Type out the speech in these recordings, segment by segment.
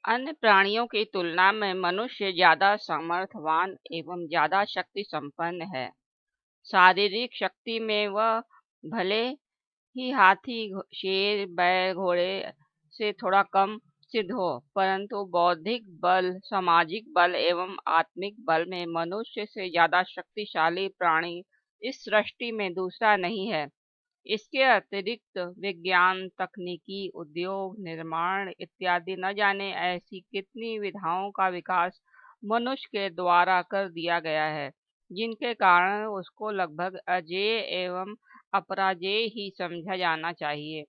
अन्य प्राणियों की तुलना में मनुष्य ज्यादा सामर्थ्यवान एवं ज्यादा शक्ति संपन्न है। शारीरिक शक्ति में वह भले ही हाथी, शेर, बैल, घोड़े से थोड़ा कम सिद्ध हो, परंतु बौद्धिक बल, सामाजिक बल एवं आत्मिक बल में मनुष्य से ज्यादा शक्तिशाली प्राणी इस सृष्टि में दूसरा नहीं है। इसके अतिरिक्त विज्ञान, तकनीकी, उद्योग, निर्माण इत्यादि न जाने ऐसी कितनी विधाओं का विकास मनुष्य के द्वारा कर दिया गया है, जिनके कारण उसको लगभग अजेय एवं अपराजेय ही समझा जाना चाहिए।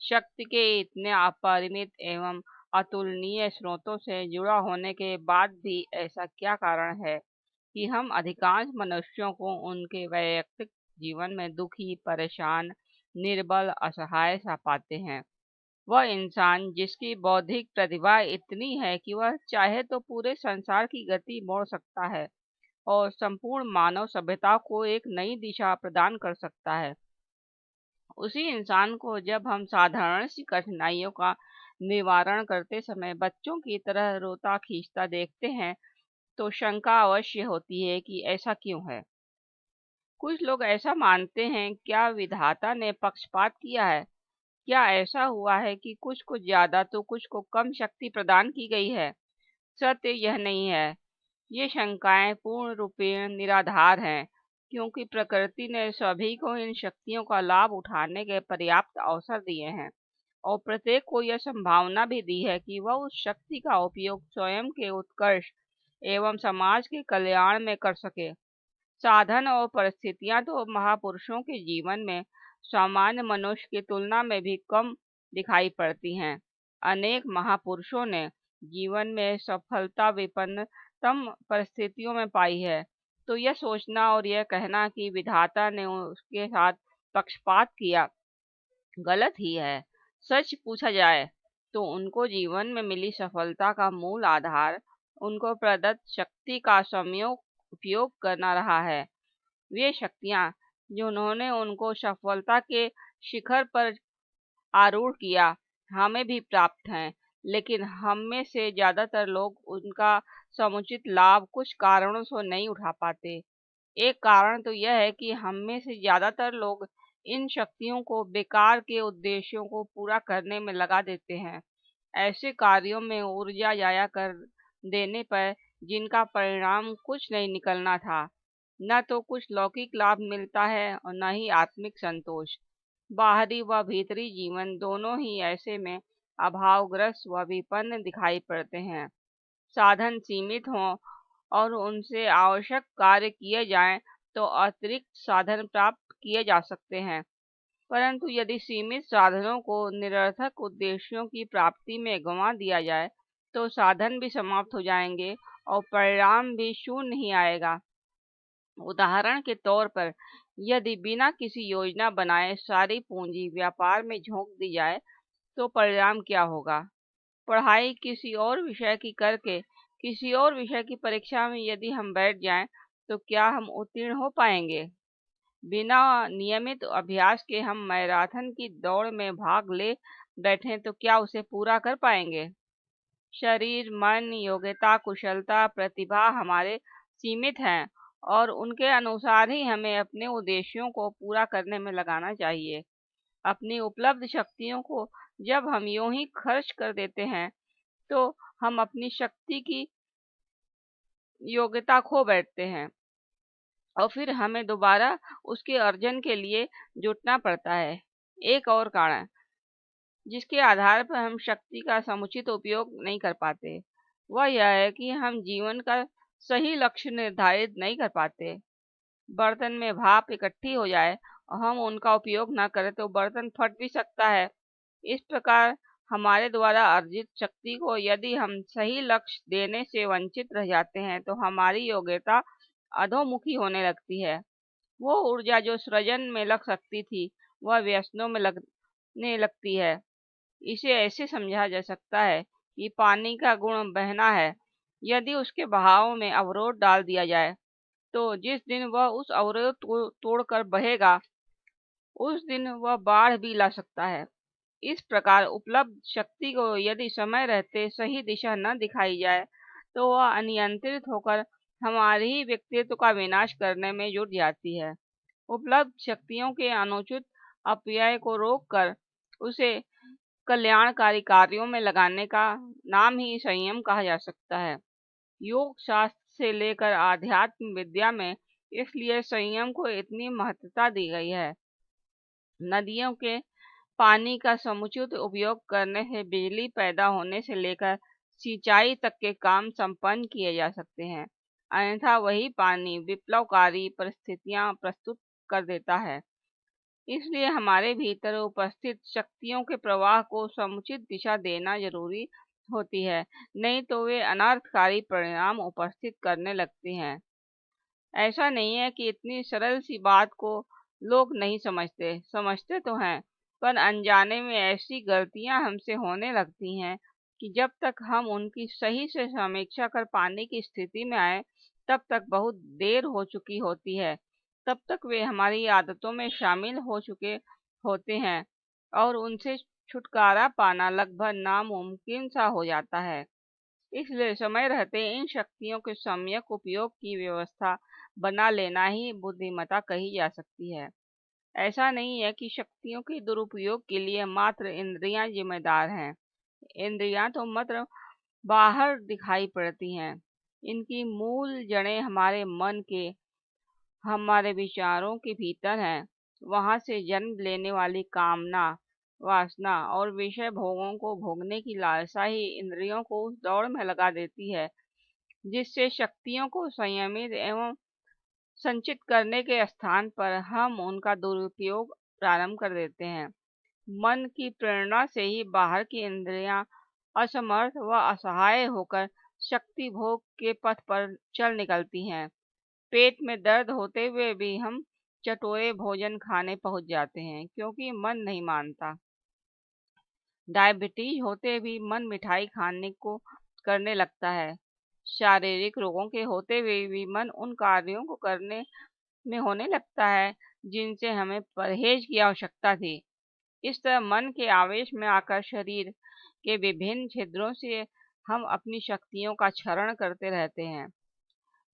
शक्ति के इतने अपरिमित एवं अतुलनीय स्रोतों से जुड़ा होने के बाद भी ऐसा क्या कारण है कि हम अधिकांश मनुष्यों को उनके वैयक्तिक जीवन में दुखी, परेशान, निर्बल, असहाय सा पाते हैं। वह इंसान जिसकी बौद्धिक प्रतिभा इतनी है कि वह चाहे तो पूरे संसार की गति मोड़ सकता है और संपूर्ण मानव सभ्यता को एक नई दिशा प्रदान कर सकता है, उसी इंसान को जब हम साधारण सी कठिनाइयों का निवारण करते समय बच्चों की तरह रोता खींचता देखते हैं, तो शंका अवश्य होती है कि ऐसा क्यों है। कुछ लोग ऐसा मानते हैं, क्या विधाता ने पक्षपात किया है? क्या ऐसा हुआ है कि कुछ को ज्यादा तो कुछ को कम शक्ति प्रदान की गई है? सत्य यह नहीं है। ये शंकाएं पूर्ण रूपेण निराधार हैं, क्योंकि प्रकृति ने सभी को इन शक्तियों का लाभ उठाने के पर्याप्त अवसर दिए हैं और प्रत्येक को यह संभावना भी दी है कि वह उस शक्ति का उपयोग स्वयं के उत्कर्ष एवं समाज के कल्याण में कर सके। साधन और परिस्थितियां तो महापुरुषों के जीवन में सामान्य मनुष्य की तुलना में भी कम दिखाई पड़ती हैं। अनेक महापुरुषों ने जीवन में सफलता विपन्नतम परिस्थितियों में पाई है, तो यह सोचना और यह कहना कि विधाता ने उसके साथ पक्षपात किया, गलत ही है। सच पूछा जाए तो उनको जीवन में मिली सफलता का मूल आधार उनको प्रदत्त शक्ति का सम्यक उपयोग करना रहा है। वे शक्तियां जिन्होंने उनको सफलता के शिखर पर आरूढ़ किया, हमें भी प्राप्त हैं, लेकिन हम में से ज्यादातर लोग उनका समुचित लाभ कुछ कारणों से नहीं उठा पाते। एक कारण तो यह है कि हम में से ज्यादातर लोग इन शक्तियों को बेकार के उद्देश्यों को पूरा करने में लगा देते हैं, ऐसे कार्यों में ऊर्जा जाया कर देने पर जिनका परिणाम कुछ नहीं निकलना था। न तो कुछ लौकिक लाभ मिलता है और न ही आत्मिक संतोष। बाहरी व भीतरी जीवन दोनों ही ऐसे में अभावग्रस्त व विपन्न दिखाई पड़ते हैं। साधन सीमित हों और उनसे आवश्यक कार्य किए जाएं तो अतिरिक्त साधन प्राप्त किए जा सकते हैं, परंतु यदि सीमित साधनों को निरर्थक उद्देश्यों की प्राप्ति में गंवा दिया जाए तो साधन भी समाप्त हो जाएंगे और परिणाम भी शून्य ही आएगा। उदाहरण के तौर पर यदि बिना किसी योजना बनाए सारी पूंजी व्यापार में झोंक दी जाए तो परिणाम क्या होगा? पढ़ाई किसी और विषय की करके किसी और विषय की परीक्षा में यदि हम बैठ जाएं तो क्या हम उत्तीर्ण हो पाएंगे? बिना नियमित अभ्यास के हम मैराथन की दौड़ में भाग ले बैठें तो क्या उसे पूरा कर पाएंगे? शरीर, मन, योग्यता, कुशलता, प्रतिभा हमारे सीमित हैं और उनके अनुसार ही हमें अपने उद्देश्यों को पूरा करने में लगाना चाहिए। अपनी उपलब्ध शक्तियों को जब हम यूं ही खर्च कर देते हैं तो हम अपनी शक्ति की योग्यता खो बैठते हैं और फिर हमें दोबारा उसके अर्जन के लिए जुटना पड़ता है। एक और कारण जिसके आधार पर हम शक्ति का समुचित उपयोग नहीं कर पाते, वह यह है कि हम जीवन का सही लक्ष्य निर्धारित नहीं कर पाते। बर्तन में भाप इकट्ठी हो जाए और हम उनका उपयोग न करें तो बर्तन फट भी सकता है। इस प्रकार हमारे द्वारा अर्जित शक्ति को यदि हम सही लक्ष्य देने से वंचित रह जाते हैं तो हमारी योग्यता अधोमुखी होने लगती है। वो ऊर्जा जो सृजन में लग सकती थी वह व्यसनों में लगने लगती है। इसे ऐसे समझा जा सकता है कि पानी का गुण बहना है। यदि उसके बहाव में अवरोध डाल दिया जाए तो जिस दिन वह उस अवरोध को तोड़कर बहेगा उस दिन वह बाढ़ भी ला सकता है। इस प्रकार उपलब्ध शक्ति को यदि समय रहते सही दिशा न दिखाई जाए तो वह अनियंत्रित होकर हमारे ही व्यक्तित्व का विनाश करने में जुट जाती है। उपलब्ध शक्तियों के अनुचित अपव्यय को रोककर उसे कल्याणकारी कार्यों में लगाने का नाम ही संयम कहा जा सकता है। योग शास्त्र से लेकर आध्यात्म विद्या में इसलिए संयम को इतनी महत्वता दी गई है। नदियों के पानी का समुचित उपयोग करने से बिजली पैदा होने से लेकर सिंचाई तक के काम संपन्न किए जा सकते हैं, अन्यथा वही पानी विप्लवकारी परिस्थितियां प्रस्तुत कर देता है। इसलिए हमारे भीतर उपस्थित शक्तियों के प्रवाह को समुचित दिशा देना जरूरी होती है, नहीं तो वे अनर्थकारी परिणाम उपस्थित करने लगती हैं। ऐसा नहीं है कि इतनी सरल सी बात को लोग नहीं समझते, समझते तो हैं, पर अनजाने में ऐसी गलतियां हमसे होने लगती हैं कि जब तक हम उनकी सही से समीक्षा कर पाने की स्थिति में आए तब तक बहुत देर हो चुकी होती है। तब तक वे हमारी आदतों में शामिल हो चुके होते हैं और उनसे छुटकारा पाना लगभग नामुमकिन सा हो जाता है। इसलिए समय रहते इन शक्तियों के सम्यक उपयोग की व्यवस्था बना लेना ही बुद्धिमत्ता कही जा सकती है। ऐसा नहीं है कि शक्तियों के दुरुपयोग के लिए मात्र इंद्रियां जिम्मेदार हैं। इंद्रियां तो मात्र बाहर दिखाई पड़ती हैं। इनकी मूल जड़ें हमारे मन के, हमारे विचारों के भीतर हैं। वहां से जन्म लेने वाली कामना, वासना और विषय भोगों को भोगने की लालसा ही इंद्रियों को उस दौड़ में लगा देती है जिससे शक्तियों को संयमित एवं संचित करने के स्थान पर हम उनका दुरुपयोग प्रारंभ कर देते हैं। मन की प्रेरणा से ही बाहर की इंद्रियां असमर्थ व असहाय होकर शक्ति भोग के पथ पर चल निकलती हैं। पेट में दर्द होते हुए भी हम चटोरे भोजन खाने पहुंच जाते हैं क्योंकि मन नहीं मानता। डायबिटीज होते भी मन मिठाई खाने को करने लगता है। शारीरिक रोगों के होते हुए भी मन उन कार्यों को करने में होने लगता है जिनसे हमें परहेज की आवश्यकता थी। इस तरह मन के आवेश में आकर शरीर के विभिन्न छिद्रों से हम अपनी शक्तियों का क्षरण करते रहते हैं।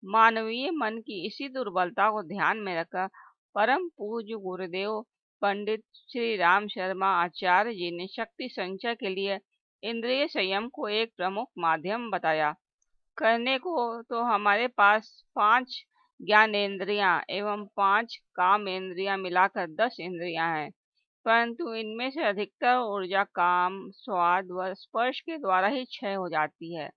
मानवीय मन की इसी दुर्बलता को ध्यान में रखकर परम पूज्य गुरुदेव पंडित श्री राम शर्मा आचार्य जी ने शक्ति संचय के लिए इंद्रिय संयम को एक प्रमुख माध्यम बताया। करने को तो हमारे पास 5 ज्ञानेंद्रियां एवं 5 काम इंद्रियां मिलाकर 10 इंद्रियां हैं, परंतु इनमें से अधिकतर ऊर्जा काम, स्वाद व स्पर्श के द्वारा ही क्षय हो जाती है।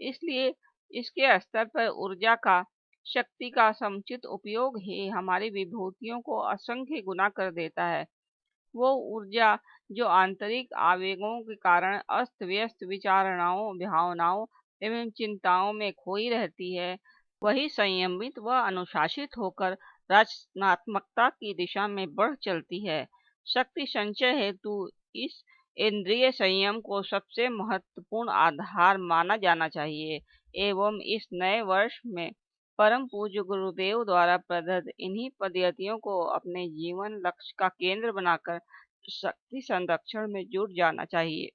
इसलिए इसके स्तर पर ऊर्जा का, शक्ति का समुचित उपयोग ही हमारी विभूतियों को असंख्य गुना कर देता है। वो ऊर्जा जो आंतरिक आवेगों के कारण अस्त व्यस्त विचारणाओं, भावनाओं एवं चिंताओं में खोई रहती है, वही संयमित व अनुशासित होकर रचनात्मकता की दिशा में बढ़ चलती है। शक्ति संचय हेतु इस इंद्रिय संयम को सबसे महत्वपूर्ण आधार माना जाना चाहिए एवं इस नए वर्ष में परम पूज्य गुरुदेव द्वारा प्रदत्त इन्हीं पद्धतियों को अपने जीवन लक्ष्य का केंद्र बनाकर शक्ति संरक्षण में जुट जाना चाहिए।